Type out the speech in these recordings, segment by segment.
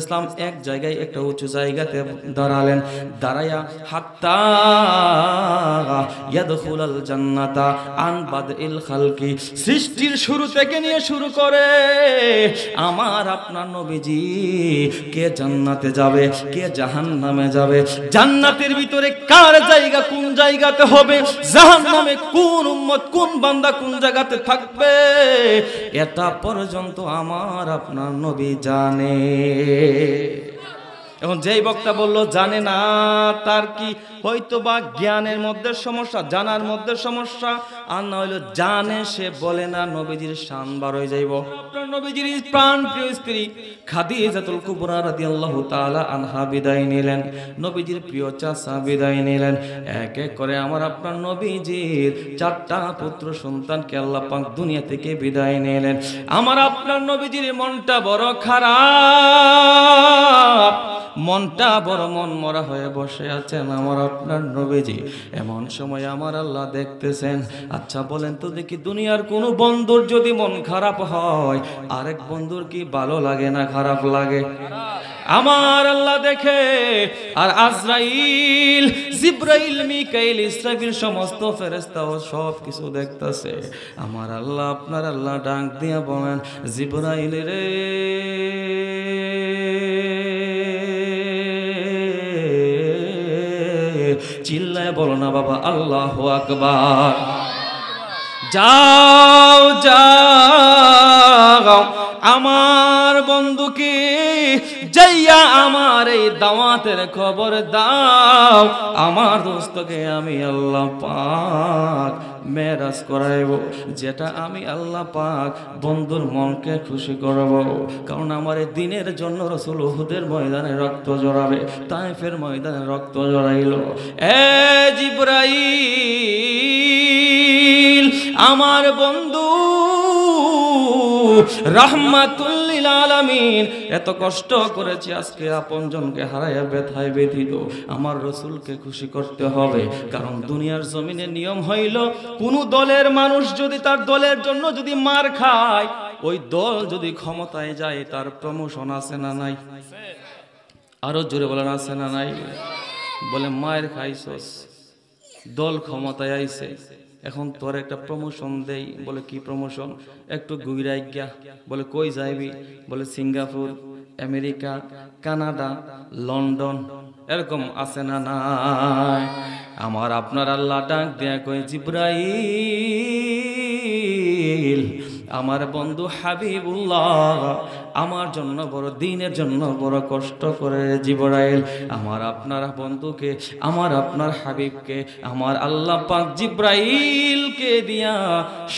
ইসলাম এক জায়গায় একটা উঁচু জায়গাতে দাঁড়ালেন, দাঁড়ায়া হাত্তা ইয়াদখুলাল জান্নাতা আন বাদইল খালকি, সৃষ্টির শুরু থেকে নিয়ে শুরু করে আমার আপনার নবীজি কে জান্নাতে যাবে, কে জাহান্নামে যাবে, জান্নাতের ভিতরে কার জায়গা কোন জায়গাতে হবে, জাহান্নামে কোন উম্মত কোন বান্দা কোন জায়গাতে থাকবে, এটা পর্যন্ত আমার আপনার নবী জানে। এখন যেই বক্তা বলল জানে না, তার কি হয়তো বা জ্ঞানের মধ্যে সমস্যা, জানার মধ্যে সমস্যা, আর না হইলো জানে সে বলে না, নবীজির শান বার হয়ে যাইব। আপনার নবীজির প্রাণ প্রিয় স্ত্রী খাদিজাতুল কুবরা রাদিয়াল্লাহু তাআলা আনহা বিদায় নিলেন, নবীজির প্রিয় চাচা বিদায় নিলেন, এক এক করে আমার আপনার নবীজির 4টা পুত্র সন্তানকে আল্লাহ পাক দুনিয়া থেকে বিদায় নিলেন। আমার আপনার নবীজির মনটা বড় খারাপ, মনটা বড় মন মরা হয়ে বসে আছেন আমার আপনার নবীজি। এমন সময় আমার আল্লাহ দেখতেছেন, আচ্ছা বলেন তো দেখি, দুনিয়ার কোন বন্ধুর যদি মন খারাপ হয় আরেক বন্ধুর কি ভালো লাগে না খারাপ লাগে? আমার আল্লাহ দেখে, আর আজরাইল, জিবরাইল, মিকাইল, ইসরাফিল সমস্ত ফেরেশতাও সব কিছু দেখতেছে। আমার আল্লাহ আপনার আল্লাহ ডাক দিয়া বলেন, জিবরাইল রে, চিল্লায় বলো না বাবা আল্লাহু আকবার। যাও যাও আমার বন্ধুকে যাইয়া আমার এই দাওয়াতের খবর দাও, আমার দোস্তকে আমি আল্লাহ পাক মেরাজ করাইব, যেটা আমি আল্লাহ পাক বন্ধুর মনকে খুশি করব। কারণ আমার এই দিনের জন্য রাসূল উহুদের ময়দানে রক্ত জড়াবে, তায়েফের ময়দানে রক্ত জড়াইল। এ জিবরাইল আমার বন্ধু রাহমাতুল লিল আলামিন, এত কষ্ট করেছি, আজকে আপনজনকে হারাইয়া ব্যথায় ব্যথিত, আমার রাসূলকে খুশি করতে হবে। কারণ দুনিয়ার জমিনে নিয়ম হইল, কোন দলের মানুষ যদি তার দলের জন্য যদি মার খায়, ওই দল যদি ক্ষমতায় যায় তার প্রমোশন আছে না নাই? আরো জোরে বলেন আছে না নাই? বলে মায়ের খাইছস, দল ক্ষমতায় আইছে, এখন তোর একটা প্রমোশন দেই। বলে কি প্রমোশন? একটু ঘুরাই গিয়া। বলে কই যাইবি? বলে সিঙ্গাপুর, আমেরিকা, কানাডা, লন্ডন, এরকম আছে না নাই? আমার আপনার আল্লাহ ডাক দেয়া কই, জিবরাইল আমার বন্ধু হাবিবুল্লাহ আমার জন্য বড়, দিনের জন্য বড় কষ্ট করে। জিবরাইল আমার আপনার বন্ধুকে, আমার আপনার হাবিবকে আমার আল্লাহ পাক জিবরাইলকে দিয়া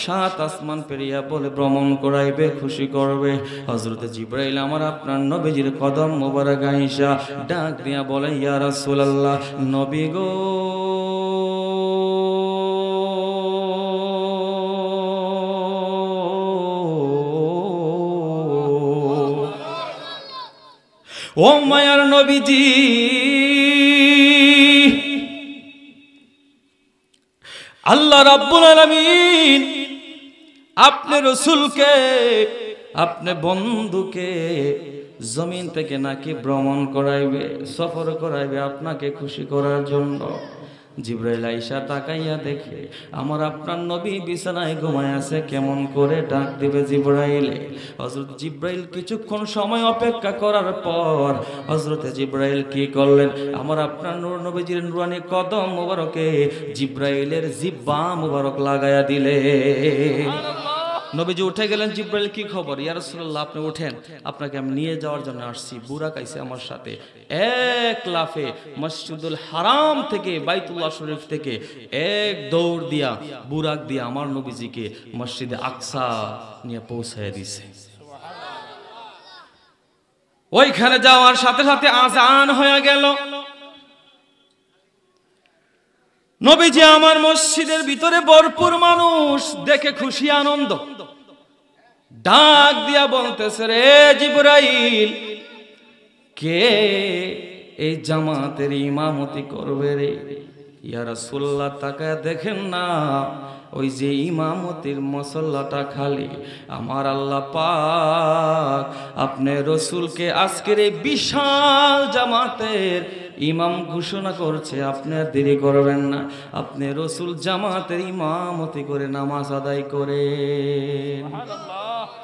7 আসমান পেরিয়া বলে ভ্রমণ করাইবে, খুশি করবে। হযরত জিবরাইল আমার আপনার নবীজির কদম মোবারক আইসা ডাক দিয়া বলে, ইয়া রাসূলুল্লাহ, নবী গো, ও মায়ার নবীজি, আল্লাহ রাব্বুল আলামিন আপনি রাসূলকে, আপনি বন্ধুকে জমিন থেকে নাকি ভ্রমণ করাইবে, সফর করাইবে আপনাকে খুশি করার জন্য। জিবরাইল আইসা তাকাইয়া দেখে আমার আপনার নবী বিছানায় ঘুমায় আছে, কেমন করে ডাক দিবে জিবরাইলে। হযরত জিবরাইল কিছুক্ষণ সময় অপেক্ষা করার পর হযরত জিবরাইল কি করলেন, আমার আপনার নূর নবীজির নুরানি কদম মোবারকে জিবরাইলের জিহ্বা মোবারক লাগায়া দিলে। নবীজি উঠে গেলেন। জিবরাইল কি খবর? ইয়া রাসূলুল্লাহ আপনি উঠেন, আপনাকে আমি নিয়ে যাওয়ার জন্য আসছি। বুরাক আইছে আমার সাথে। এক লাফে মসজিদুল হারাম থেকে, বাইতুল্লাহ শরীফ থেকে এক দৌড় দিয়া বুরাক দিয়া আমার নবীজিকে মসজিদে আকসা নিয়ে পৌঁছায় দিছে। ওইখানে যাওয়ার সাথে সাথে আজান হয়ে গেল। নবীজি আমার মসজিদের ভিতরে ভরপুর মানুষ দেখে খুশি আনন্দ, ডাক দিয়া বলতেছে, রে জিবরাইল, কে এই জামাতের ইমামতি করবে রে? ইয়া রাসূলুল্লাহ তাকায় দেখেন না, ওই যে ইমামতির মসল্লাটা খালি। আমার আল্লাহ পাক আপনি রসুলকে আজকের এই বিশাল জামাতের ইমাম ঘোষণা করছে। আপনি আর দেরি করবেন না, আপনি রসুল জামাতের ইমামতি করে নামাজ আদায় করে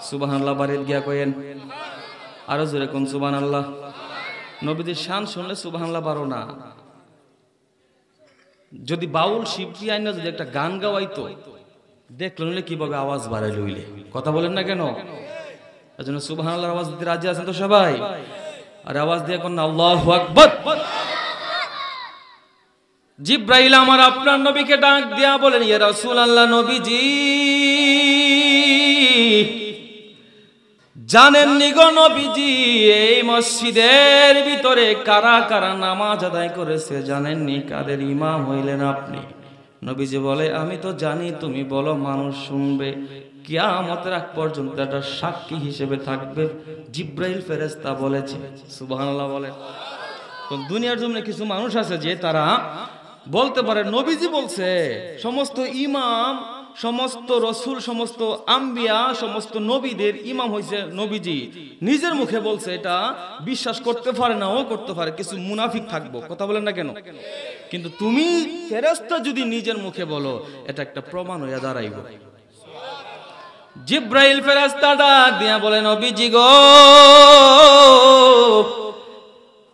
সুবহানাল্লাহ বাড়িতে গিয়া কয়েন, আরো জোরে কোন সুবহানাল্লাহ। নবীদের শান শুনলে সুবহানাল্লাহ বারো না। যদি বাউল শিবজি আইনা যদি একটা গান গাওয়াইতো, দেখলেন কিভাবে আওয়াজ বাড়াই লইলে, কথা বলেন না কেন? এজন্য সুবহানাল্লাহর আওয়াজ দিতে রাজি আছেন তো সবাই? আর আওয়াজ দিয়ে কোন আল্লাহু আকবার। জিব্রাইল আমার আপনার নবীকে ডাক দিয়া বলেন, ইয়া রাসূলুল্লাহ নবীজি জানেন নি গো নবীজি এই মসজিদের ভিতরে কারা কারা নামাজ আদায় করেছে জানেন নি? কাদের ইমাম হইলেন আপনি? নবীজি বলে, আমি তো জানি, তুমি বলো মানুষ শুনবে, কিয়ামতের আগ পর্যন্ত একটা সাক্ষী হিসেবে থাকবে। জিব্রাইল ফেরেশতা বলেছে সুবহানাল্লাহ বলে। তো দুনিয়ার জন্য কিছু মানুষ আছে যে তারা বলতে পারে নবীজি বলছে, সমস্ত ইমাম, সমস্ত রসুল, সমস্ত আম্বিয়া, সমস্ত নবীদের ইমাম হইছে নবীজি, নিজের মুখে বলছে। এটা বিশ্বাস করতে পারে না, ও করতে পারে, কিছু মুনাফিক থাকবো, কথা বলেন না কেন? কিন্তু তুমি ফেরেশতা যদি নিজের মুখে বলো, এটা একটা প্রমাণ হইয়া দাঁড়াইব। জিব্রাইল ফেরেশতা ডাক দিয়া বলে, নবীজি গো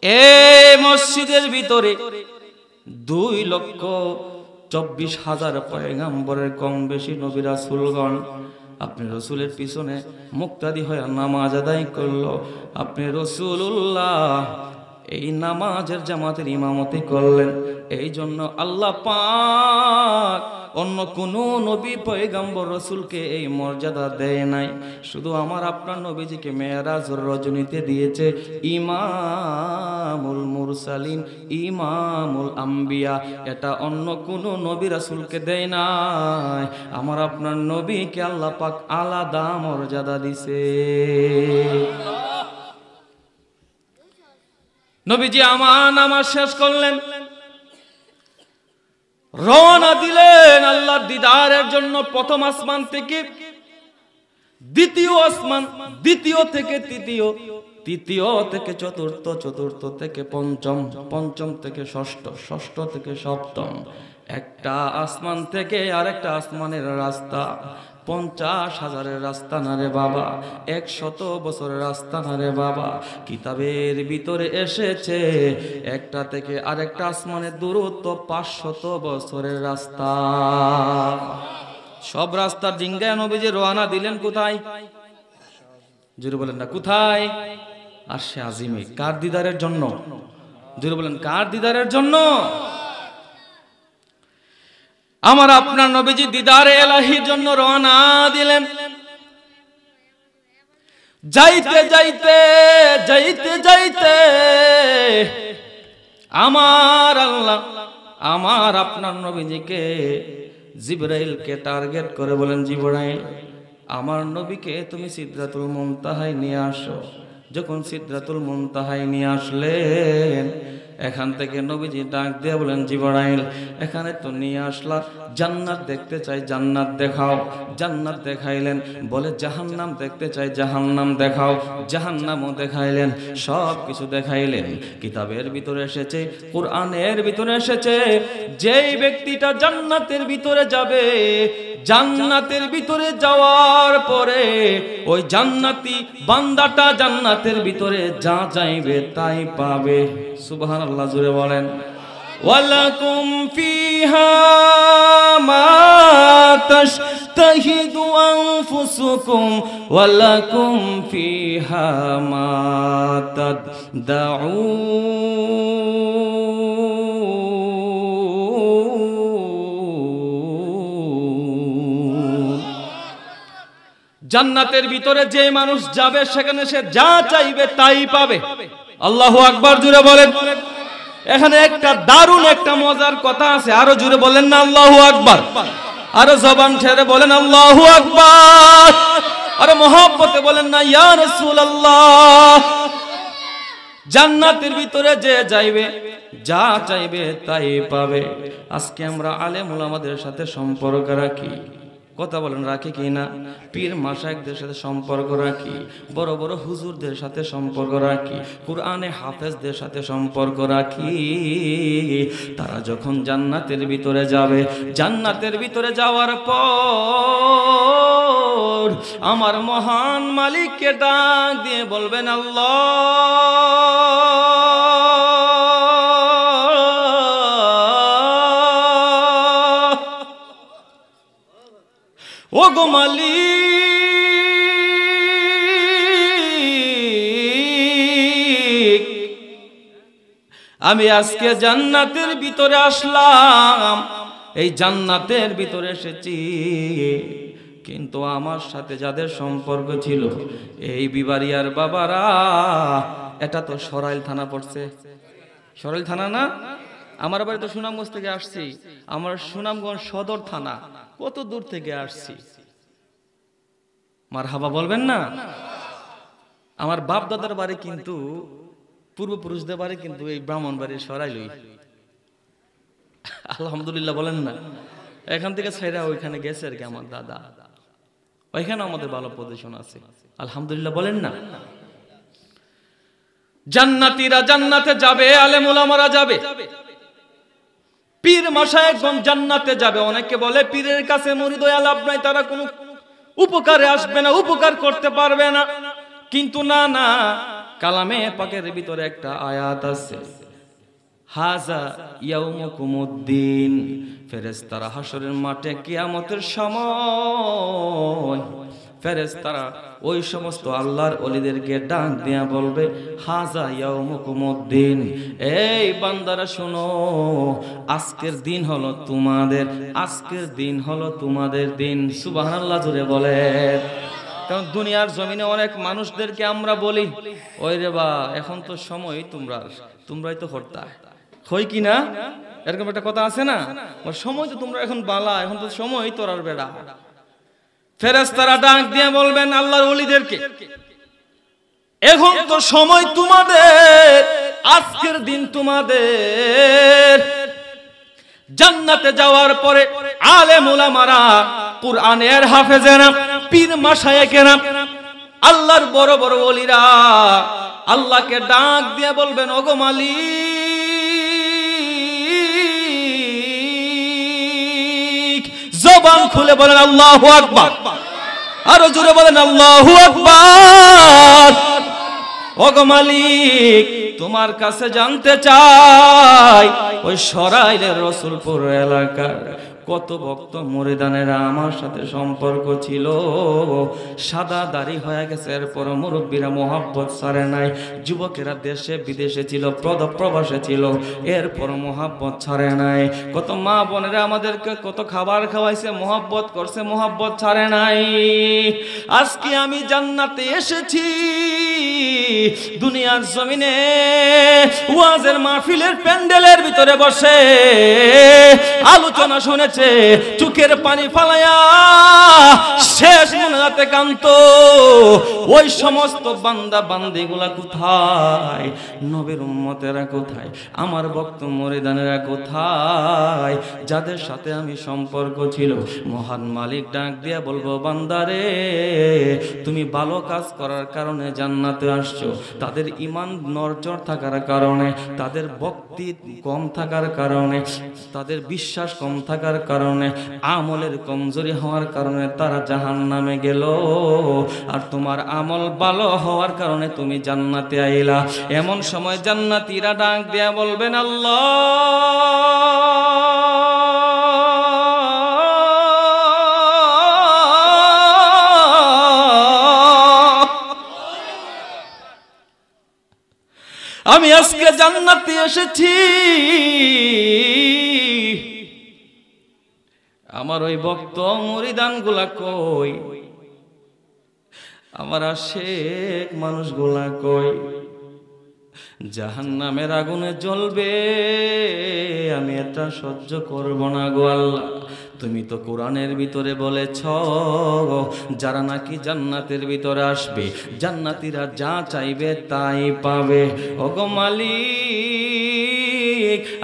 এই মসজিদের ভিতরে 2,24,000 পয়গম্বরের কম বেশি নবী রাসূলগণ আপনি রসুলের পিছনে মুক্তাদি হয়ে নামাজ আদায় করলো। আপনি রসুলুল্লাহ এই নামাজের জামাতের ইমামতি করলেন। এই জন্য আল্লাহ পাক অন্য কোন নবী পয়গম্বর রসুলকে এই মর্যাদা দেয় নাই, শুধু আমার আপনার নবীজিকে মেরাজের রজনীতে দিয়েছে ইমামুল মুরসালিন, ইমামুল আম্বিয়া। এটা অন্য কোন নবী রাসূলকে দেয় নাই, আমার আপনার নবীকে আল্লাহ পাক আলাদা মর্যাদা দিছে। নবীজি আমার নামাজ শেষ করলেন, রওনা দিলেন আল্লাহর দিদারের জন্য। প্রথম আসমান থেকে দ্বিতীয় আসমান, দ্বিতীয় থেকে তৃতীয়, তৃতীয় থেকে চতুর্থ, চতুর্থ থেকে পঞ্চম, পঞ্চম থেকে ষষ্ঠ, ষষ্ঠ থেকে সপ্তম। একটা আসমান থেকে আরেকটা আসমানের রাস্তা 50,000 রাস্তা না রে বাবা, 100 বছরের রাস্তা না রে বাবা। কিতাবের ভিতরে এসেছে একটা থেকে আরেকটা আসমানের দূরত্ব 500 বছরের রাস্তা। সব রাস্তার ডিঙ্গায় নবীজি রওনা দিলেন কোথায়? জোরে বলেন না কোথায়? আরশে আজিমে। কার দিদারের জন্য? জোরে বলেন কার দিদারের জন্য? আমার আপনার নবীজি দিদারে এলাহির জন্য রওনা দিলেন। যাইতে যাইতে যাইতে যাইতে আমার আল্লাহ আমার আপনার নবীজিকে জিবরাইলকে টার্গেট করে বলেন, জিবরাইল আমার নবীকে তুমি সিদরাতুল মুনতাহায় নিয়ে আসো। যখন সিদরাতুল মুনতাহায় নিয়ে আসলেন, এখান থেকে নবীজি ডাক দিয়ে বলেন, জিবরাইল এখানে তো নিয়ে আসলা, জান্নাত দেখতে চাই, জান্নাত দেখাও। জান্নাত দেখাইলেন। বলে জাহান্নাম দেখতে চাই, জাহান্নাম দেখাও। জাহান্নামও দেখাইলেন, সব কিছু দেখাইলেন। কিতাবের ভিতরে এসেছে, কোরআনের ভিতরে এসেছে, যেই ব্যক্তিটা জান্নাতের ভিতরে যাবে, জান্নাতের ভিতরে যাওয়ার পরে ওই জান্নাতি বান্দাটা জান্নাতের ভিতরে যা চাইবে তাই পাবে। সুবহানাল্লাহ জোরে বলেন। ওয়ালাকুম ফিহা মা তাশতাহিদু আনফুসুকুম ওয়ালাকুম ফিহা মা তাদউন। জান্নাতের ভিতরে যে মানুষ যাবে সেখানে সে যা চাইবে তাই পাবে। আল্লাহু আকবার জোরে বলেন। এখানে একটা দারুণ একটা মজার কথা আছে, আরো জোরে বলেন না আল্লাহু আকবার। আরো জবান ছেড়ে বলেন আল্লাহু আকবার। আরো মহব্বতে বলেন না ইয়া রাসূলুল্লাহ। জান্নাতের ভিতরে যে যাইবে, যা চাইবে তাই পাবে। আজকে আমরা আলেম ওলামাদের সাথে সম্পর্ক রাখি, কথা বলেন রাখি কি না? পীর মাশায়েখদের সাথে সম্পর্ক রাখি, বড় বড় হুজুরদের সাথে সম্পর্ক রাখি, কুরআনে হাফেজদের সাথে সম্পর্ক রাখি। তারা যখন জান্নাতের ভিতরে যাবে, জান্নাতের ভিতরে যাওয়ার পর আমার মহান মালিককে ডাক দিয়ে বলবেন, আল্লাহ ও গো মালিক, আমি আজকে জান্নাতের ভিতরে আসলাম, এই জান্নাতের ভিতরে এসেছি, কিন্তু আমার সাথে যাদের সম্পর্ক ছিল এই বিবারিয়ার বাবারা, এটা তো সরাইল থানা পড়ছে, সরাইল থানা না? আমার বাড়ি তো সুনামগঞ্জ থেকে আসছি, আমার সুনামগঞ্জ সদর থানা, কত দূর থেকে আসছি। মারহাবা বলবেন না? আমার বাপ দাদার বাড়ি কিন্তু, পূর্বপুরুষদের বাড়ি কিন্তু এই ব্রাহ্মণবাড়ির সরাইলই। আলহামদুলিল্লাহ বলেন না? এখান থেকে ছেড়ে ওইখানে গেছে আর কি আমার দাদা, ওইখানে আমাদের ভালো পজিশন আছে, আলহামদুলিল্লাহ বলেন না? জান্নাতীরা জান্নাতে যাবে, আলেম ওলামারা যাবে, পীর মাশায়েখগণ জান্নাতে যাবে। অনেকে বলে পীরের কাছে মুরিদ হয়ে লাভ নাই, তারা কোনো উপকারে আসবে না, উপকার করতে পারবে না। কিন্তু না না, কালামে পাকের ভিতরে একটা আয়াত আছে, হাজা ইয়াউমুকুমুদ্দিন, ফেরেশতারা হাশরের মাঠে কিয়ামতের সময় ফেরেশতারা ওই সমস্ত আল্লাহর ওলিদেরকে ডাক দিয়া বলবে, হাজা ইয়াউমুকুমুদ্দিন, এই বান্দারা শোনো, আজকের দিন হলো তোমাদের, আজকের দিন হলো তোমাদের দিন। সুবহানাল্লাহ জোরে বলেন। কারণ দুনিয়ার জমিনে অনেক মানুষদেরকে আমরা বলি, ওই রে বা এখন তো সময় তোমরাই তো হর্তা, হয় কি না? এরকম একটা কথা আছে না, সময় তো তোমরা এখন বালা, এখন তো সময় তোরার বেড়া। ফেরেশতারা ডাক দিয়ে বলবেন আল্লাহর ওলিদেরকে, এখন তো সময় তোমাদের, আজকের দিন তোমাদের। জান্নাতে যাওয়ার পরে আলেম ওলামারা, কুরআনের হাফেজেরা, পীর মাশায়েখেরা, আল্লাহর বড় বড় ওলিরা আল্লাহকে ডাক দিয়ে বলবেন, ওগো মালিক, জবান খুলে বলেন আল্লাহু আকবার, আরো জোরে বলেন আল্লাহু আকবার। ওগো মালিক, তোমার কাছে জানতে চাই, ওই সরাইলের রসুলপুর এলাকার কত ভক্ত মুরিদানেরা আমার সাথে সম্পর্ক ছিল, সাদা দাড়ি হয়ে গেছে, এরপর মুরব্বীরা মোহাব্বত ছাড়ে নাই, যুবকেরা দেশে বিদেশে ছিল, প্রবাসে ছিল, এরপর মোহাব্বত ছাড়ে নাই। কত মা বোনেরা আমাদেরকে কত খাবার খাওয়াইছে, মোহাব্বত করছে, মোহাব্বত ছাড়ে নাই। আজকে আমি জান্নাতে এসেছি, দুনিয়ার জমিনে ওয়াজের মাহফিলের প্যান্ডেলের ভিতরে বসে আলোচনা শুনেছে, চোখের পানি ফালায়া শেষ মোনাজাতে কান্ত, ওই সমস্ত বান্দা বান্দিগুলা কোথায়? নবীর উম্মতেরা কোথায়? আমার ভক্ত মুরিদানেরা কোথায়? যাদের সাথে আমি সম্পর্ক ছিল। মহান মালিক ডাক দিয়া বলবো, বান্দারে তুমি ভালো কাজ করার কারণে জান্নাতে আসছো, তাদের ঈমান নড়চড় থাকার কারণে, তাদের ভক্তি কম থাকার কারণে, তাদের বিশ্বাস কম থাকার কারণে, আমলের কমজোরি হওয়ার কারণে তারা জাহান্নামে গেল, আর তোমার আমল ভালো হওয়ার কারণে তুমি জান্নাতে আইলা। এমন সময় জান্নাতীরা ডাক দিয়া বলবেন, আল্লাহ আমি আজকে জান্নাতে এসেছি, আমার ওই ভক্ত মুরিদান গুলা কই, আমার আশেক মানুষগুলা কই? জাহান্নামের আগুনে জ্বলবে, আমি এটা সহ্য করব না গো আল্লাহ। তুমি তো কোরআনের ভিতরে বলেছ, যারা নাকি জান্নাতের ভিতরে আসবে, জান্নাতীরা যা চাইবে তাই পাবে। ওগো মালিক,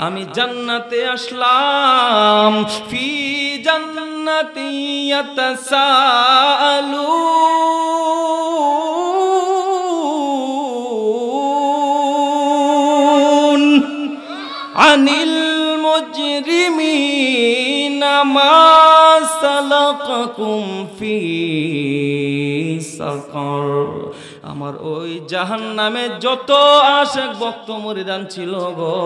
আমি জান্নাতে আসলাম। ফি জান্নাতি ইয়াতাসাআলুন আনিল মুজরিমিনা মা সালাকাকুম ফি সাকার। আমার ওই জাহান্নামে যত আশিক ভক্ত মুরিদান ছিল গো,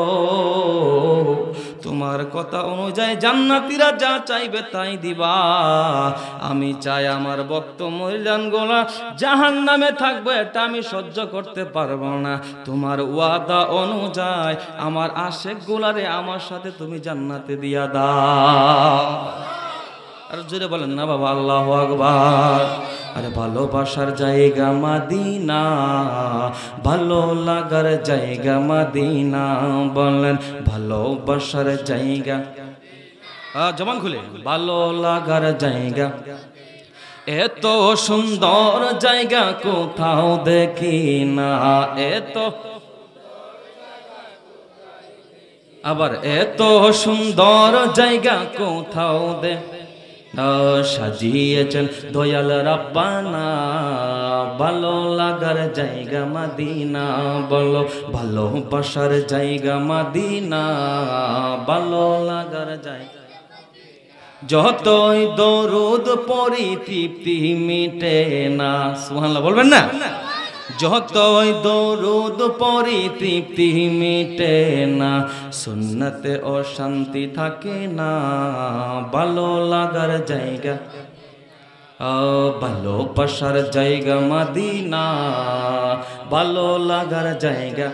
তোমার কথা অনুযায়ী জান্নাতীরা যা চাইবে তাই দিবা। আমি চাই আমার ভক্ত মুরিদান গোলা জাহান্নামে থাকবে, এটা আমি সহ্য করতে পারবো না। তোমার ওয়াদা অনুযায়ী আমার আশিক গোলারে আমার সাথে তুমি জান্নাতে দিয়া দাও। আর জোরে বলেন না বাবা আল্লাহু আকবার। আরে ভালোবাসার জায়গা মদিনা, ভালো লাগার জায়গা মদিনা, বলেন ভালোবাসার জায়গা, জবান খুলে, ভালো লাগার জায়গা। এত সুন্দর জায়গা কোথাও দেখি না, এত আবার এত সুন্দর জায়গা কোথাও সাজিয়েছেন দয়াল রাব্বানা, ভালো লাগার জায়গা মদিনা, বলো ভালোবাসার জায়গা মদিনা, ভালো লাগার জায়গা। যতই দরুদ পড়ি তৃপ্তি মিটে না, সুবহানাল্লাহ বলবেন না? যতই দরুদ পড়ি তৃপ্তি মিটে না, সুন্নতে অশান্তি থাকে না, ভালো লাগার জায়গা, ভালোবাসার জায়গা মদিনা, ভালো লাগার জায়গা।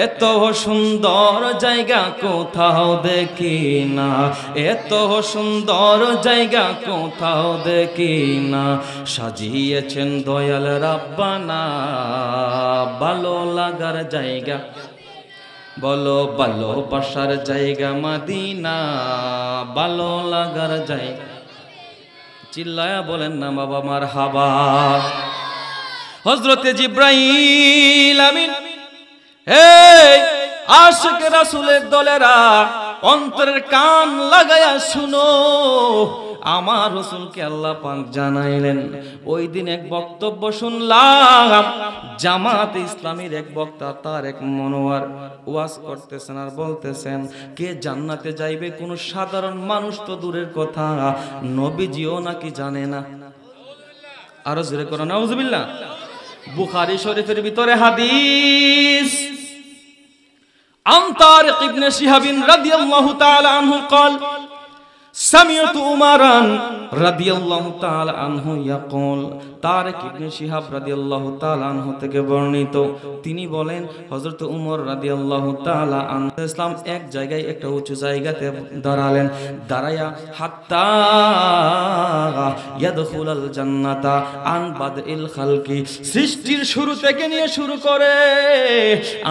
এত সুন্দর জায়গা কোথাও দেখি না, এত সুন্দর জায়গা কোথাও দেখি না, সাজিয়েছেন দয়াল রাব্বানা, ভালো লাগার জায়গা, বলো ভালোবাসার জায়গা মদিনা, ভালো লাগার জায়গা। চিল্লায়া বলেন না বাবা মারহাবা। হযরতে জিবরাইল আমিন, এই আশিক রাসূলের দলেরা অন্তরের কান লাগায়া শুনো, আমার রাসূলকে আল্লাহ পাক জানাইলেন। ওই দিন এক বক্তব্য শুনলাম, জামাত ইসলামীর এক বক্তা তার এক মনোয়ার ওয়াজ করতেছেন আর বলতেছেন, কে জান্নাতে যাইবে কোন সাধারণ মানুষ তো দূরের কথা, নবীজিও নাকি জানে না। আরো জোরে করো নাউজুবিল্লাহ। বুখারী শরীফের ভিতরে হাদিস, عن طارق بن شهاب رضي الله تعالى عنه قال سمعت عمرا رضي الله تعالى عنه يقول। তারিক ইবনে শিহাব রাদিয়াল্লাহু তাআলা আনহু থেকে বর্ণিত, তিনি বলেন হযরত উমর রাদিয়াল্লাহু তাআলা আনহু ইসলাম এক জায়গায় একটা উঁচু জায়গাতে দাঁড়ালেন, দাঁড়ায়া হাত্তা ইয়াদখুলাল জান্নাতা আন বাদইল খালকি, সৃষ্টির শুরু থেকে নিয়ে শুরু করে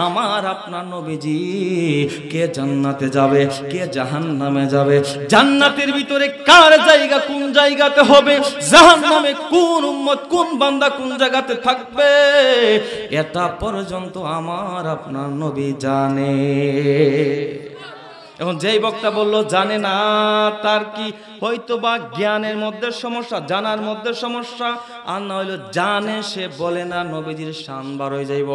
আমার আপনার নবীজি কে জান্নাতে যাবে, কে জাহান্নামে যাবে, জান্নাতের ভিতরে কার জায়গা কোন জায়গাতে হবে, জাহান্নামে কোন উম্মত কোন বান্দা কোন জায়গাতে থাকবে, এটা পর্যন্ত আমার আপনার নবী জানে। এখন যেই বক্তা বললো জানে না, তার কি হয়তো বা জ্ঞানের মধ্যে সমস্যা, জানার মধ্যে সমস্যা, আর না হইলো জানে সে বলে না, নবীজির শান বার হয়ে যাইব।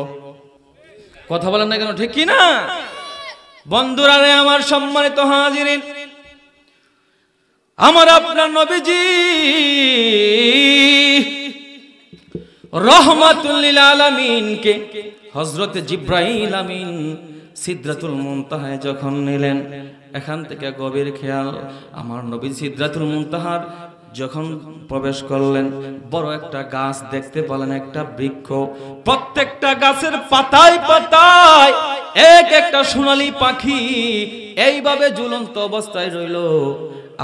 কথা বলেন না কেন, ঠিক কি না বন্ধুরা রে আমার সম্মানিত হাজিরিন, আমার আপনার নবীজি রহমাতুল লিল আলামিনকে হযরত জিবরাইল আমিন সিদরাতুল মুনতাহায় যখন নিলেন, এখান থেকে গভীর খেয়াল, আমার নবী সিদরাতুল মুনতাহার যখন প্রবেশ করলেন, বড় একটা গাছ দেখতে পেলেন, একটা বৃক্ষ, প্রত্যেকটা গাছের পাতায় পাতায় এক একটা সোনালী পাখি এইভাবে ঝুলন্ত অবস্থায় রইল।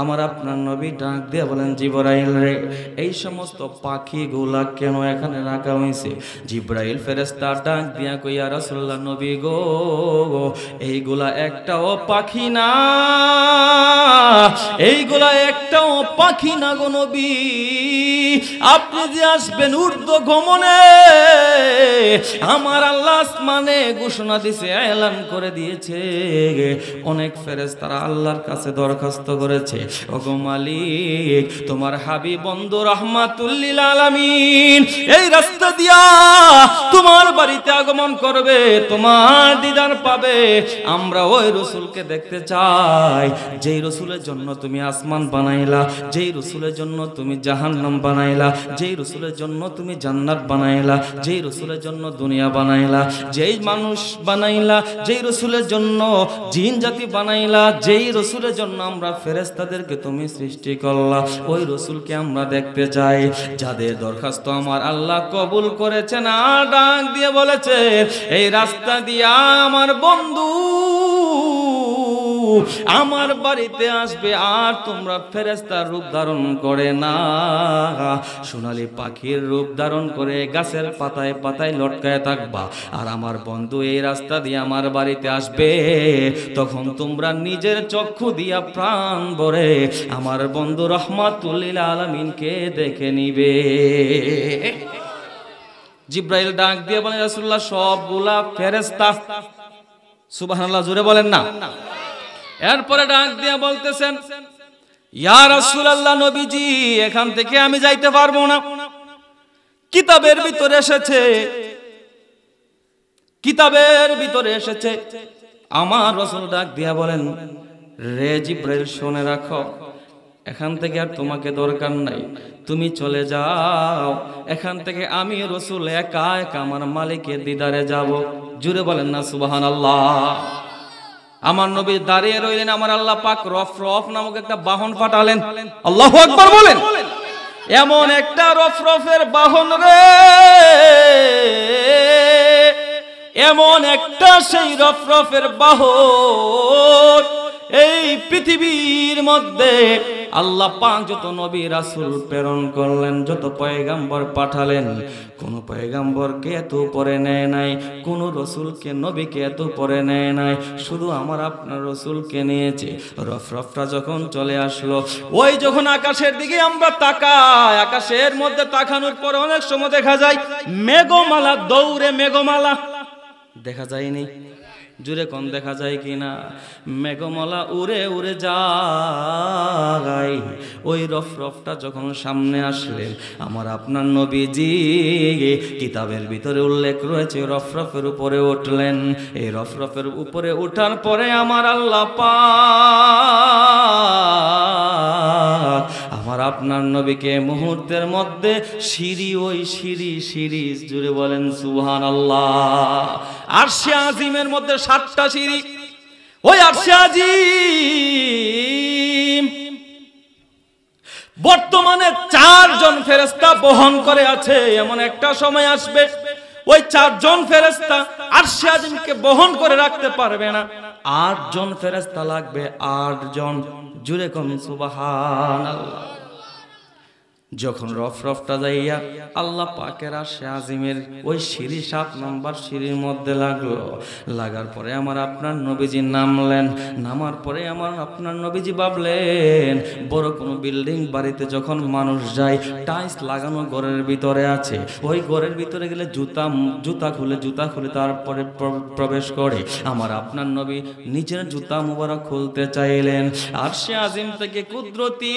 আমার আপনার নবী ডাক দিয়ে বলেন, জিবরাইল রে, এই সমস্ত পাখিগুলা কেন এখানে রাখা হয়েছে? জিবরাইল ফেরেশতা ডাক দিয়া কই, ইয়া রাসূলুল্লাহ নবী গো, এইগুলা একটাও পাখি না, এইগুলা একটাও পাখি না গো নবী। আপনি যে আসবেন ঊর্ধ্ব গমনে, আমার আল্লাহ আসমানে ঘোষণা দিয়েছে, এলান করে দিয়েছে। অনেক ফেরেশতারা আল্লাহর কাছে দরখাস্ত করেছে, ওগো মালিক, তোমার হাবিব বন্ধু রাহমাতুল লিল আলামিন এই রাস্তা দিয়া তোমার বাড়িতে আগমন করবে, তোমার দিদার পাবে। আমরা ওই রাসূলকে দেখতে চাই, যেই রাসূলের জন্য তুমি আসমান বানাইলা, যেই রাসূলের জন্য তুমি জাহান্নাম বানাইলা, যেই রাসূলের জন্য তুমি জান্নাত বানাইলা, যেই রাসূলের জন্য দুনিয়া বানাইলা, যেই মানুষ বানাইলা, যেই রাসূলের জন্য জিন জাতি বানাইলা, যেই রাসূলের জন্য আমরা ফেরেশতাদেরকে তুমি সৃষ্টি করলা, ওই রাসূলকে আমরা দেখতে চাই। যাদের দরখাস্ত আমার আল্লাহ কবুল করেছেন, আর ডাক দিয়ে বলেছে, এই রাস্তা দিয়া আমার বন্ধু আমার বাড়িতে আসবে, আর তোমরা ফেরেশতার রূপ ধারণ করে না, সোনালী পাখির রূপ ধারণ করে গাছের পাতায় পাতায় লটকায় থাকবা। আর আমার বন্ধু এই রাস্তা দিয়ে আমার বাড়িতে আসবে, তখন তোমরা নিজের চক্ষু দিয়া প্রাণ ভরে আমার বন্ধু রাহমাতুল লিল আলামিনকে দেখে নিবে। জিবরাইল ডাক দিয়ে বলেন, রাসূলুল্লাহ সবগুলা ফেরেশতা। সুবহানাল্লাহ, জোরে বলেন না। এরপরে ডাক দিয়ে বলতেছেন, ইয়া রাসূলুল্লাহ নবীজি, এখান থেকে আমি যাইতে পারবো না। কিতাবের ভিতরে এসেছে, কিতাবের ভিতরে এসেছে। আমার রাসূল ডাক দিয়া বলেন, রে জিবরাইল, শুনে রাখো, এখান থেকে আর তোমাকে দরকার নাই, তুমি চলে যাও। এখান থেকে আমি রাসূল একা একা আমার মালিকের দিদারে যাব। জুড়ে বলেন না সুবহানাল্লাহ। আমার নবী দাঁড়িয়ে রইলেন, আমার আল্লাহ পাক রফ রফ নামক একটা বাহন পাঠালেন। আল্লাহু আকবার বলেন। এমন একটা রফ রফের বাহন রে, এমন একটা সেই রফ রফের বাহন, এই পৃথিবীর মধ্যে আল্লাহ পাক যত নবী রাসূল প্রেরণ করলেন, যত পয়গাম্বর পাঠালেন, কোন পয়গাম্বরকে এত পরে নেয় নাই, কোন রাসূলকে নবীকে এত পরে নেয় নাই, শুধু আমার আপনার রাসূলকে নিয়েছে। রফরফটা যখন চলে আসলো, ওই যখন আকাশের দিকে আমরা তাকাই, আকাশের মধ্যে তাকানোর পরে অনেক সময় দেখা যায় মেঘমালা, দৌড়ে মেঘমালা দেখা যায়নি, জুড়ে কোন দেখা যায় কিনা, মেঘমালা উড়ে উড়ে যায়। ওই রফরফটা যখন সামনে আসলেন, আমার আপনার নবীজি কিতাবের ভিতরে উল্লেখ রয়েছে রফরফের উপরে উঠলেন। এই রফরফের উপরে উঠার পরে আমার আল্লাহ পাক আমার আপনার নবীকে মুহূর্তের মধ্যে সিঁড়ি, ওই সিঁড়ি সিঁড়ি, জুড়ে বলেন সুবহানাল্লাহ। আরশে আজিমের মধ্যে 7টা সিঁড়ি, ওই আরশে আজিম বর্তমানে 4 জন ফেরেশতা বহন করে আছে। এমন একটা সময় আসবে, ওই 4 জন ফেরেশতা আরশে আজিমকে বহন করে রাখতে পারবে না, 8 জন ফেরেশতা লাগবে, 8 জন। জুড়ে কোন সুবহানাল্লাহ। যখন রফরফটা যাইয়া আল্লাহ পাকের আরশে আজিমের ওই সিঁড়ি 7 নম্বর সিঁড়ির মধ্যে লাগলো, লাগার পরে আমার আপনার নবীজি নামলেন। নামার পরে আমার আপনার নবীজি ভাবলেন, বড় কোনো বিল্ডিং বাড়িতে যখন মানুষ যায়, টাইলস লাগানো ঘরের ভিতরে আছে, ওই ঘরের ভিতরে গেলে জুতা খুলে তারপরে প্রবেশ করে। আমার আপনার নবী নিজের জুতা মুবারক খুলতে চাইলেন। আরশে আজিম থেকে কুদরতি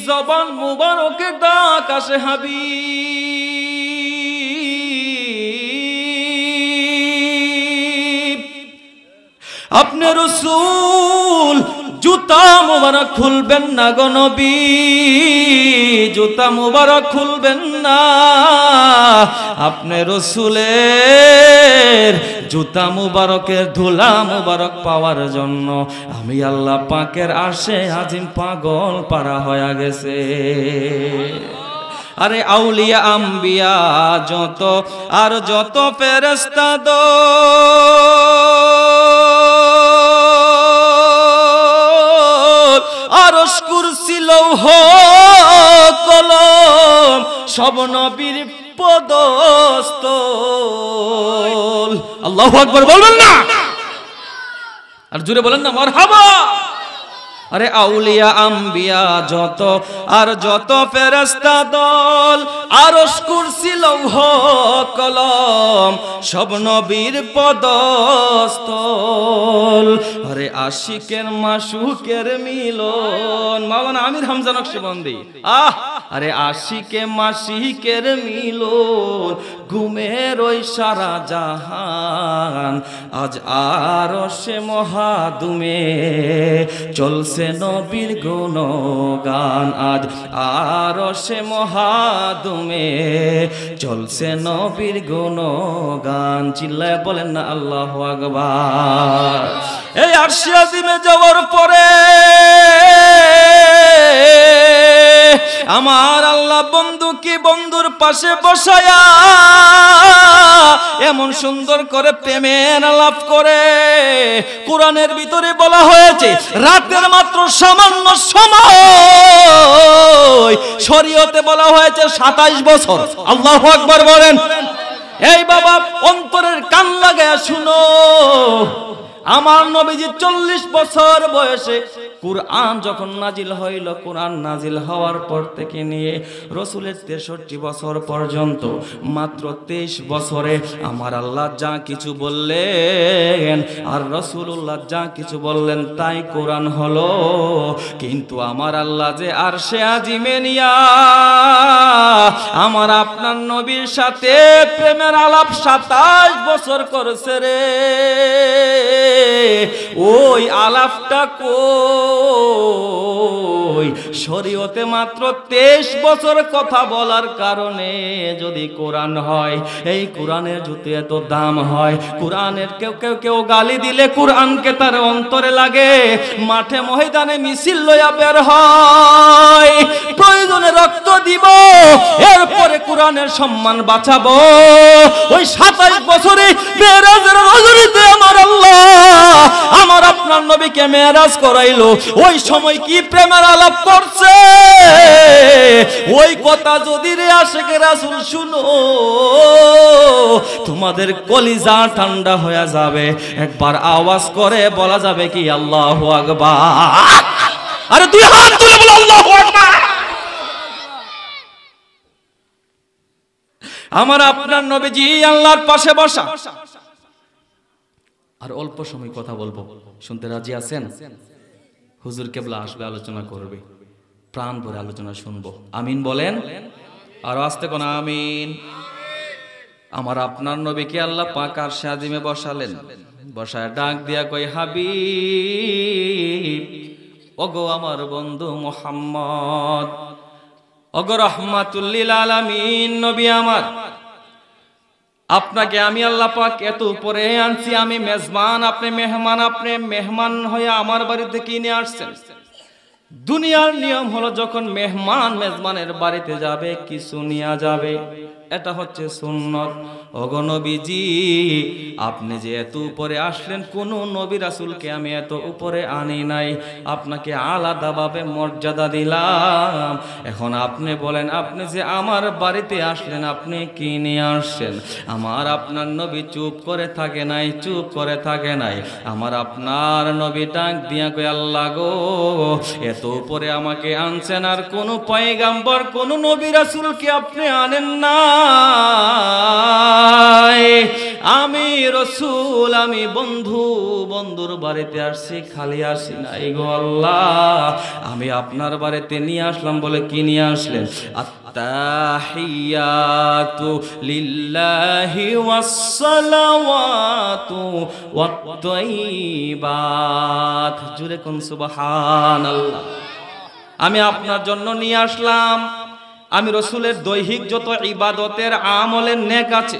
জবান মুবারক ডাক আসে, হাবিব আপনি রাসূল, জুতা মুবারক খুলবেন না গো নবী, জুতা মুবারক খুলবেন না। আপনি রাসূলের জুতা মুবারকের ধুলা মুবারক পাওয়ার জন্য আমি আল্লাহ পাকের আরশে আজিম পাগল পারা হয়ে গেছে। আরে আউলিয়া আম্বিয়া যত আর যত ফেরেশতা দো, আরশ সব নবীর পদস্থল। আল্লাহু আকবার বলবেন না? আর জোরে বলেন না মারহাবা। আরে আউলিয়া আম্বিয়া যত আর যত ফেরেশতা দল, আরশ কুরসি লৌহ কলম সব নবীর পদস্থল। আরে আশিকের মাশুকের মিলন, মাওলানা আমির হামজা নকশবন্দি। আরে আশিকে মাশিকের মিলন, ঘুমের ওই সারা জাহান, আজ আরশে মহাদুমে চলছে নবীর গুণগান। আজ আরশে মহাদুমে চলছে নবীর গুণগান। চিল্লায় বলেন না আল্লাহু আকবার। এই আরশে আজিমে যাওয়ার পরে আমার আল্লাহ বন্ধু কি বন্ধুর পাশে বসায়া এমন সুন্দর করে প্রেমের আলাপ করে। কোরআনের ভিতরে বলা হয়েছে রাতের মাত্র সামান্য সময়, শরীয়তে বলা হয়েছে 27 বছর। আল্লাহু আকবার বলেন। এই বাবা অন্তরের কান লাগায়া শুনো, আমার নবীজি 40 বছর বয়সে কুরআন যখন নাজিল হইল, কুরআন নাজিল হওয়ার পর থেকে নিয়ে রসুলের 63 বছর পর্যন্ত মাত্র 23 বছরে আমার আল্লাহ যা কিছু বললেন আর রাসূলুল্লাহ যা কিছু বললেন তাই কোরআন হলো। কিন্তু আমার আল্লাহ যে আরশে আজিমে নিয়া আমার আপনার নবীর সাথে প্রেমের আলাপ 27 বছর করেছে রে, ওই আলাপটা কই? শরীয়তে মাত্র 23 বছর কথা বলার কারণে যদি কোরআন হয়, এই কোরআনের যদি এত দাম হয়, কোরআনের কেউ গালি দিলে কোরআনকে তার অন্তরে লাগে, মাঠে ময়দানে মিছিল লইয়া বের হয়, প্রয়োজনে রক্ত দিব, এরপরে কোরআনের সম্মান বাঁচাবো। ওই 27 বছরে মেরাজের রজনীতে আমার আল্লাহ আমার আপনার নবীকে মেরাজ করাইলো। ওই সময় কি প্রেমের আলাপ করছে, ওই কথা যদি রে আশিকে রাসূল শুনো, তোমাদের কলিজা ঠান্ডা হয়ে যাবে। একবার আওয়াজ করে বলা যাবে কি আল্লাহু আকবার? আরে তুই হাত তুলে বল আল্লাহু আকবার। আমার আপনার নবীজি আল্লাহর পাশে বসা। আর অল্প সময় কথা বলবো, শুনতে রাজি আছেন? হুজুর কেবলা আসবে, আলোচনা করবে, প্রাণ ভরে আলোচনা শুনবো। আমিন বলেন। আর আস্তে কোন আমিন। আমার আপনার নবীকে আল্লাহ পাক আরশে আজিমে বসালেন, বসায় ডাক দিয়া কই হাবিব, ওগো আমার বন্ধু মুহাম্মদ, ওগো রাহমাতুল লিল আলামিন নবী আমার, আপনাকে আমি আল্লাহ পাক এত উপরে আনছি, আমি মেজবান, আপনি মেহমান, আপনি মেহমান হয়ে আমার বাড়িতে কি নিয়ে আসছেন? দুনিয়ার নিয়ম হলো যখন মেহমান মেজবানের বাড়িতে যাবে কিছু নিয়ে যাবে, এটা হচ্ছে সুন্নত। ওগো নবীজি, আপনি যে এত উপরে আসলেন, কোন নবী রাসূলকে আমি এত উপরে আনি নাই, আপনাকে আলাদাভাবে মর্যাদা দিলাম। এখন আপনি বলেন, আপনি যে আমার বাড়িতে আসলেন, আপনি কি নিয়ে আসছেন? আমার আপনার নবী চুপ করে থাকে নাই, চুপ করে থাকে নাই। আমার আপনার নবী ডাক দিয়া কই আল্লাহ গো, এত উপরে আমাকে আনছেন, আর কোন পয়গাম্বর কোন নবী রাসূলকে আপনি আনেন না। আমি রাসূল, আমি বন্ধু, বন্ধুর বাড়িতে আসছি, খালি আসি নাই গো আল্লাহ। আমি আপনার বাড়িতে নিয়ে আসলাম বলে কি নিয়ে আসলেন? আত-তাহিয়াতু লিল্লাহি ওয়াস-সালাওয়াতু ওয়াত-তাইয়্যিবাত। জুরে কোন সুবহানাল্লাহ। আমি আপনার জন্য নিয়ে আসলাম, আমি রাসূলের দৈহিক যত ইবাদতের আমলের নেক আছে,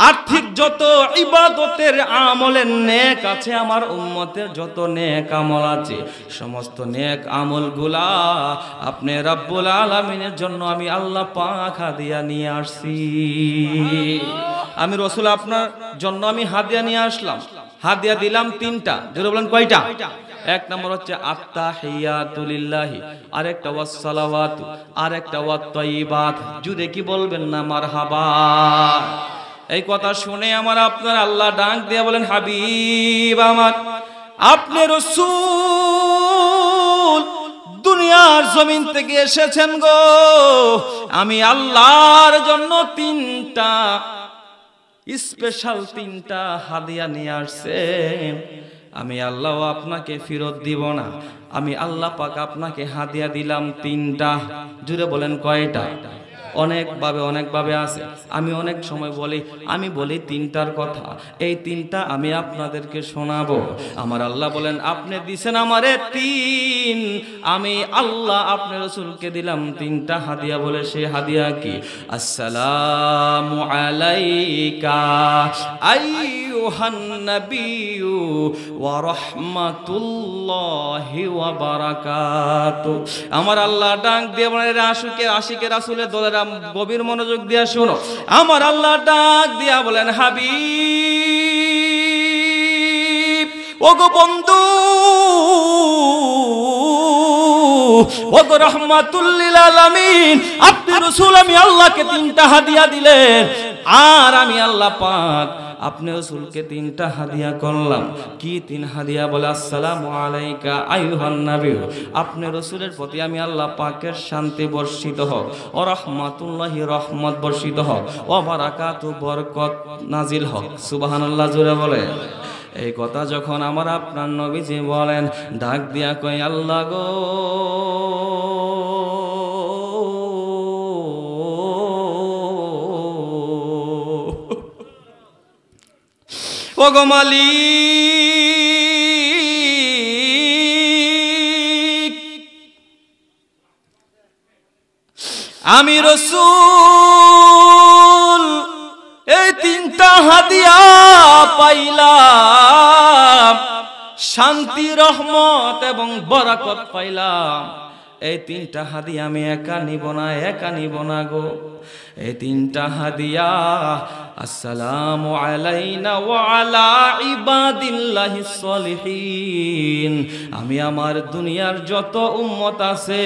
আর্থিক যত ইবাদতের আমলের নেক আছে, আমার উম্মতের যত নেক আমল আছে, সমস্ত নেক আমলগুলা আপনি রব্বুল আলামিনের জন্য আমি আল্লাহ পাক হাদিয়া নিয়ে আসছি। আমি রাসূল আপনার জন্য আমি হাদিয়া নিয়ে আসলাম। হাদিয়া দিলাম তিনটা, জোরে বলেন কয়টা? এক নম্বর হচ্ছে আত্তাহিয়াতু লিল্লাহি, আরেকটা ওয়াসসালাওয়াতু, আরেকটা ওয়াত-তাইয়িবাত। জুড়ে কি বলবেন না মারহাবা? এই কথা শুনে আমার আপনার আল্লাহ ডাক দিয়ে বলেন, হাবিব আমার, আপনি রাসূল দুনিয়ার জমিন থেকে এসেছেন গো, আমি আল্লাহর জন্য তিনটা স্পেশাল তিনটা হাদিয়া নিয়ে আসছেন। আমি আল্লাহ আপনাকে ফেরত দিব না, আমি আল্লাহ পাক আপনাকে হাদিয়া দিলাম তিনটা। জুড়ে বলেন কয়টা? অনেকভাবে আছে। আমি অনেক সময় বলি তিনটার কথা, এই তিনটা আমি আপনাদেরকে শোনাবো। আমার আল্লাহ বলেন, আপনি দিছেন আমারে তিন, আমি আল্লাহ আপনার রাসূলকে দিলাম তিনটা হাদিয়া। বলে সে হাদিয়া কি? আসসালামু আলাইকা আইয়ুহান নাবিয়্যু ওয়া রাহমাতুল্লাহি ওয়া বারাকাতুহু। আমার আল্লাহ ডাক দিয়ে বলে, আশিকে রাসূলের দলেরা গভীর মনোযোগ দিয়ে শোনো। আমার আল্লাহ ডাক দিয়া বলেন, হাবিব ওগো বন্ধু, ওগো রাহমাতুল লিল আলামিন, আপনি রাসূল, আমি আল্লাহকে তিনটা হাদিয়া দিলেন, আর আমি আল্লাহ পাক আপনি রাসূলকে তিনটা হাদিয়া করলাম। কি তিন হাদিয়া? বলে আসসালামু আলাইকা আইয়ুহান নাবিয়্যু, আপনি রাসূলের প্রতি আমি আল্লাহ পাকের শান্তি বর্ষিত হোক, ও রাহমাতুল্লাহি, রহমত বর্ষিত হোক, ও বারাকাতু, বরকত নাজিল হোক। সুবহানাল্লাহ জোরে বলে। এই কথা যখন আমার আপনার নবীজি বলেন, ডাক দিয়া কই, আল্লাহ গো, ওগো মালিক, আমি রাসূল এই তিনটা হাদিয়া পাইলাম, শান্তি, রহমত এবং বরকত পাইলাম। এই তিনটা হাদিয়া আমি একা নিব না গো। এই তিনটা হাদিয়া, আসসালামু আলাইনা ওয়া আলা ইবাদিল্লাহিস সলিহিন, আমি আমার দুনিয়ার যত উম্মত আছে,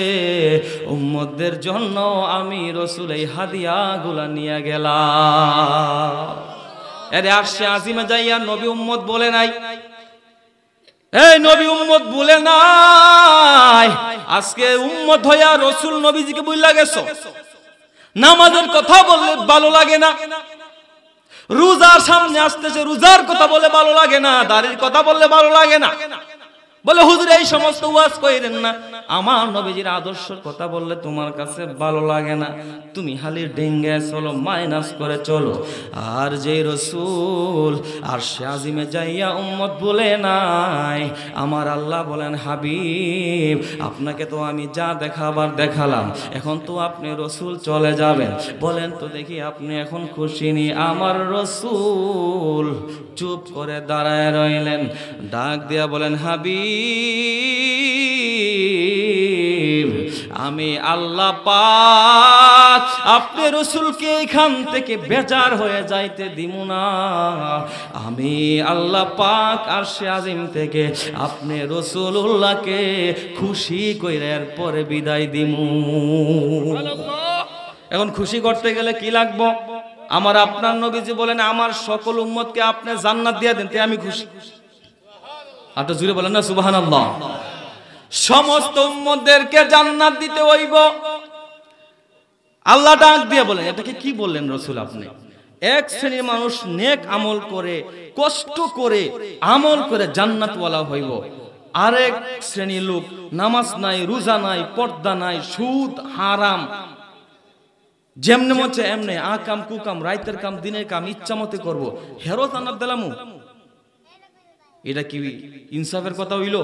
উম্মতদের জন্য আমি রাসূল এই হাদিয়াগুলা নিয়ে গেলাম। এরে আরশে আজিমে যাইয়া নবী উম্মত বলে নাই, এই নবী উম্মত বলে নাই। আজকে উম্মত হইয়া রাসূল নবীজিকে বুইলা গেছো। নামাজের কথা বললে ভালো লাগে না, রোজার সামনে আসতেছে, রোজার কথা বলে ভালো লাগে না, দাড়ির কথা বললে ভালো লাগে না। বলে হুজুর এই সমস্ত ওয়াজ কইরেন না, আমার নবীজির আদর্শের কথা বললে তোমার কাছে ভালো লাগে না, তুমি খালি ডেঙ্গে চলো, মাইনাস করে চলো। আর যে রাসূল আরশে আজিমে যাইয়া উম্মত বলে নাই, আমার আল্লাহ বলেন, হাবিব আপনাকে তো আমি যা দেখাবার দেখালাম, এখন তো আপনি রাসূল চলে যাবেন, বলেন তো দেখি আপনি এখন খুশি নি? আমার রাসূল চুপ করে দাঁড়ায় রইলেন, ডাক দিয়া বলেন, হাবিব আমি আল্লাহ পাক আপনি রাসূলকে এখান থেকে বেজার হয়ে যাইতে দিমু না, আমি আল্লাহ পাক আরশে আজিম থেকে আপনি রাসূলুল্লাহকে খুশি কইরা এরপরে বিদায় দিমু। এখন খুশি করতে গেলে কি লাগবো? আমার আপনার নবীজি বলেন, আমার সকল উম্মতকে আপনি জান্নাত দিয়ে দেন, তে আমি খুশি। আর তো জুড়ে বলেন না সুবহানাল্লাহ। সমস্ত উম্মতদেরকে জান্নাত দিতে হইব। আল্লাহ ডাক দিয়ে বলেন, এটাকে কি বললেন রাসূল আপনি? এক শ্রেণীর মানুষ নেক আমল করে, কষ্ট করে আমল করে জান্নাতওয়ালা হইব, আরেক শ্রেণীর লোক নামাজ নাই, রোজা নাই, পর্দা নাই, সুদ হারাম, যেমনে মনে এমনে আকাম কুকাম, রাইতের কাম দিনের কাম ইচ্ছা মতে করবো, হেরো জান্নাত দিলামু। এটা কি ইনসাফের কথা হইল?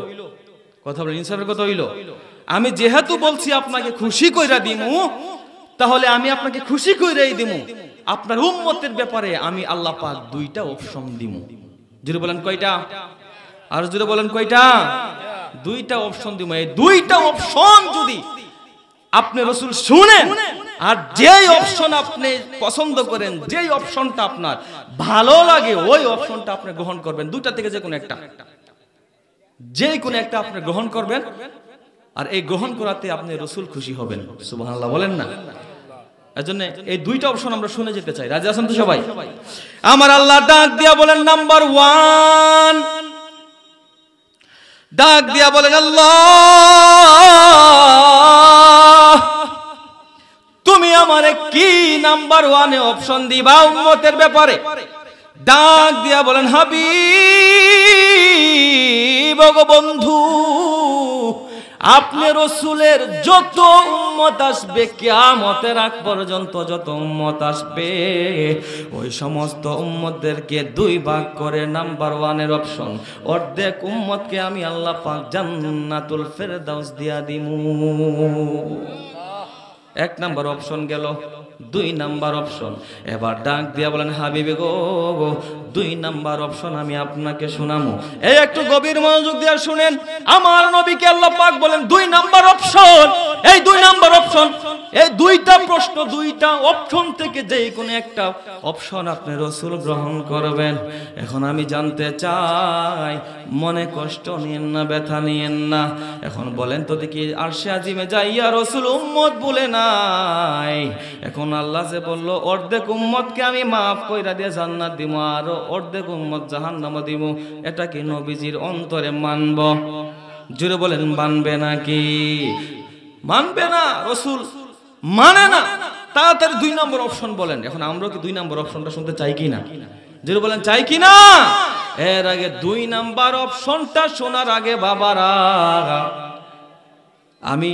কথা বলে ইনসাফের কথা হইল? আমি যেহেতু বলছি আপনাকে খুশি কইরা দিমু, তাহলে আমি আপনাকে খুশি কইরাই দিমু। আপনার উম্মতের ব্যাপারে আমি আল্লাহ পাক দুইটা অপশন দিমু। জোরে বলেন কয়টা? আর জোরে বলেন কয়টা? দুইটা অপশন দিমু। এই দুইটা অপশন যদি আপনি রাসূল শুনেন, আর যেই অপশন আপনি পছন্দ করেন, যেই অপশনটা আপনার ভালো লাগে, ওই অপশনটা আপনি গ্রহণ করবেন। দুইটা থেকে যে কোনো একটা, যে কোনো একটা আপনি গ্রহণ করবেন। আর এই গ্রহণ করাতে আপনি রাসূল খুশি হবেন। সুবহানাল্লাহ বলেন না? এজন্য এই দুইটা অপশন আমরা শুনে যেতে চাই। রাজি আছেন তো সবাই? আমার আল্লাহ ডাক দিয়া বলেন নাম্বার 1, ডাক দিয়া বলেন আল্লাহ তুমি আমারে কি নাম্বার 1 এ অপশন দিবা উম্মতের ব্যাপারে? ডাক দিয়া বলেন হাবিব গো বন্ধু, আপনি রাসূলের যত উম্মত আসবে, কিয়ামতের আগ পর্যন্ত যত উম্মত আসবে, ওই সমস্ত উম্মতদেরকে 2 ভাগ করে নাম্বার 1 এর অপশন, অর্ধেক উম্মতকে আমি আল্লাহ পাক জান্নাতুল ফেরদাউস দিয়া দিমু। 1 নাম্বার অপশন গেল। 2 নাম্বার অপশন এবার ডাক দিয়া বলেন হাবিবে গো 2 নাম্বার অপশন আমি আপনাকে শোনামু। এই একটু গভীর মনোযোগ দিয়ে শুনেন। আমার নবীকে আল্লাহ পাক বলেন 2 নাম্বার অপশন। এই 2 নাম্বার অপশন, এই 2টা প্রশ্ন, 2টা অপশন থেকে যে কোনো একটা অপশন আপনি রাসূল গ্রহণ করবেন। এখন আমি জানতে চাই, মনে কষ্ট নিয়েন না, ব্যথা নিয়েন না। এখন বলেন তো দেখি, আরশে আজিমে যাইয়া রাসূল উম্মত বলে নাই। এখন আল্লাহ যে বলল অর্ধেক উম্মতকে আমি মাফ কইরা দিয়ে জান্নাত দিমু, আর অর্ধেক উম্মত জাহান্নামে দিমু, এটা কি নবীজির অন্তরে মানব? জোরে বলেন, মানবে নাকি? মানবে না। রাসূল মানে না। তাড়াতাড়ি 2 নম্বর অপশন বলেন। এখন আমরা কি 2 নম্বর অপশনটা শুনতে চাই কি না? জোরে বলেন, চাই কি না? এর আগে 2 নাম্বার অপশনটা শোনার আগে বাবারা, আমি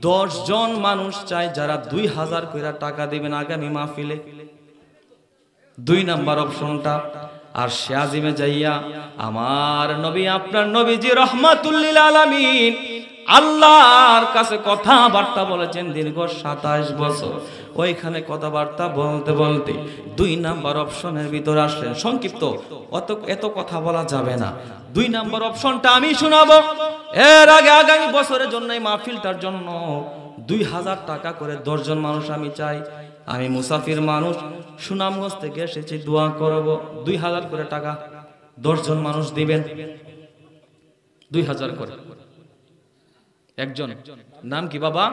10 জন মানুষ চাই যারা 2000 কইরা টাকা দিবেন আগামী মাহফিলে। 2 নাম্বার অপশনটা। আর সে আজিমে যাইয়া আমার নবী, আপনার নবীজি রাহমাতুল লিল আলামিন আল্লাহর কাছে কথাবার্তা বলেছেন দীর্ঘ 27 বছর। ওইখানে কথাবার্তা বলতে বলতে 2 নাম্বার অপশনের ভিতরে আসলেন। সংক্ষিপ্ত, এত কথা বলা যাবে না। 2 নাম্বার অপশনটা আমি শোনাবো। এর আগে আগামী বছরের জন্য এই মাহফিলটার জন্য 2000 টাকা করে 10 জন মানুষ আমি চাই। আমি মুসাফির মানুষ, সুনামগঞ্জ থেকে এসেছি, দোয়া করব। 2000 করে টাকা 10 জন মানুষ দিবেন। 2000 করে একজন। নাম কি বাবা?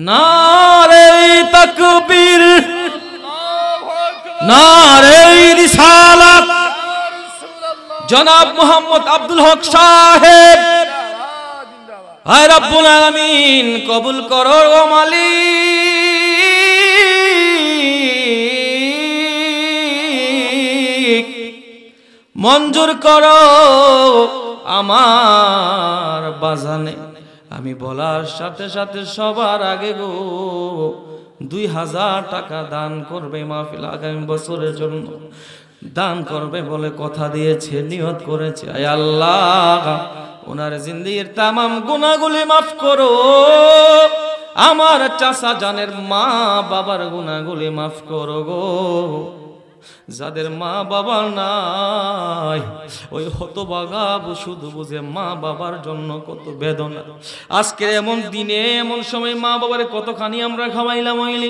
নারে তাকবীর, নারে রিসালাত, জনাব মোহাম্মদ আব্দুল হক সাহেব। হায় রব্বুল আলামিন কবুল করো ও মালিক, মঞ্জুর করো আমার বাজানে। আমি বলার সাথে সাথে সবার আগে গো 2000 টাকা দান করবে মাহফিল আগামী বছরের জন্য, দান করবে বলে কথা দিয়েছে, নিয়ত করেছে। আয় আল্লাহ ওনার জিন্দেগীর তামাম গুনাহগুলি মাফ করো, আমার চাচা জানের মা বাবার গুনাহগুলি মাফ করো গো। যাদের মা বাবা নাই, ওই হতভাগা শুধু বুঝে মা বাবার জন্য কত বেদনা। আজকে এমন দিনে এমন সময় মা বাবার কতখানি আমরা খাওয়াইলাম হইলি,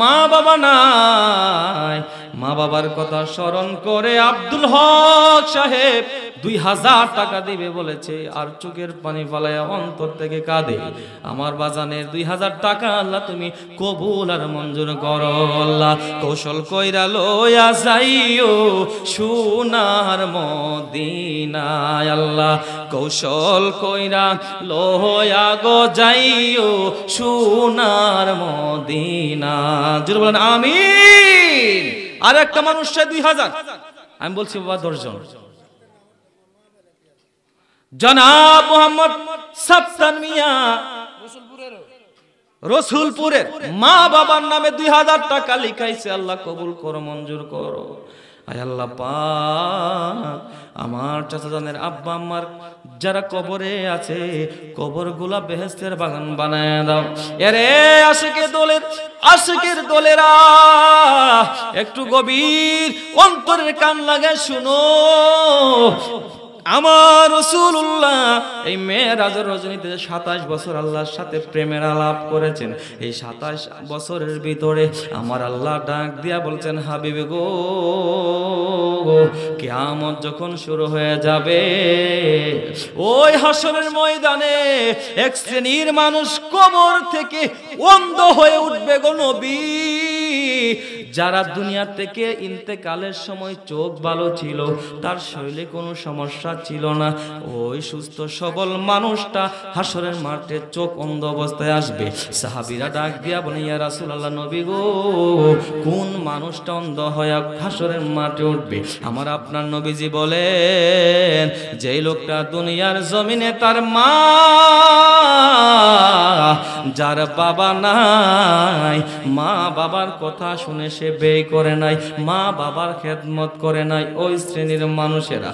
মা বাবা নাই। মা বাবার কথা স্মরণ করে আব্দুল হক সাহেব 2000 টাকা দিবে বলেছে, আর চোখের পানি ফালায়া অন্তর থেকে কাঁদে। আমার বাজানের 2000 টাকা আল্লাহ তুমি কবুল আর মঞ্জুর করো। আল্লাহ কৌশল কইরা লইয়া যাইও সোনার মদিনায়, আল্লাহ কৌশল কইরা লইয়া গো যাইও সোনার মদিনা। জোরে বলেন আমিন। আর একটা মানুষ 2000, আমি বলছি বাবা 10 জন। জনাব মোহাম্মদ সাত্তার মিয়া রসুলপুরের মা বাবার নামে 2000 টাকা লিখাইছে। আল্লাহ কবুল করো, মঞ্জুর করো। আয় আল্লাহ পাক আমার চাচা জানের আব্বা আম্মার যারা কবরে আছে, কবরগুলা বেহেশতের বাগান বানায় দাও। এরে আশিকের দলেরা একটু গভীর অন্তরের কান লাগায় শুনো। আমার রাসূলুল্লাহ এই মেরাজের রজনীতে 27 বছর আল্লাহর সাথে প্রেমের আলাপ করেছেন। এই 27 বছরের ভিতরে আমার আল্লাহ ডাক দিয়া বলছেন, হাবিবে গো, কিয়ামত যখন শুরু হয়ে যাবে, ওই হাসরের ময়দানে এক শ্রেণীর মানুষ কবর থেকে অন্ধ হয়ে উঠবে গো নবী। যারা দুনিয়া থেকে ইন্তেকালের সময় চোখ ভালো ছিল, তার শরীরে কোনো সমস্যা ছিল না, ওই সুস্থ সবল মানুষটা হাসরের মাঠে চোখ অন্ধ অবস্থায় আসবে। সাহাবীরা ডাক দিয়া বলে, ইয়া রাসূলুল্লাহ, নবী গো, কোন মানুষটা অন্ধ হয়ে হাসরের মাঠে উঠবে? আমার আপনার নবীজি বলেন, যেই লোকটা দুনিয়ার জমিনে তার মা, যার বাবা নাই, মা বাবার কথা শুনে সে ব্যয় করে নাই, মা বাবার খেদমত করে নাই, ওই শ্রেণীর মানুষেরা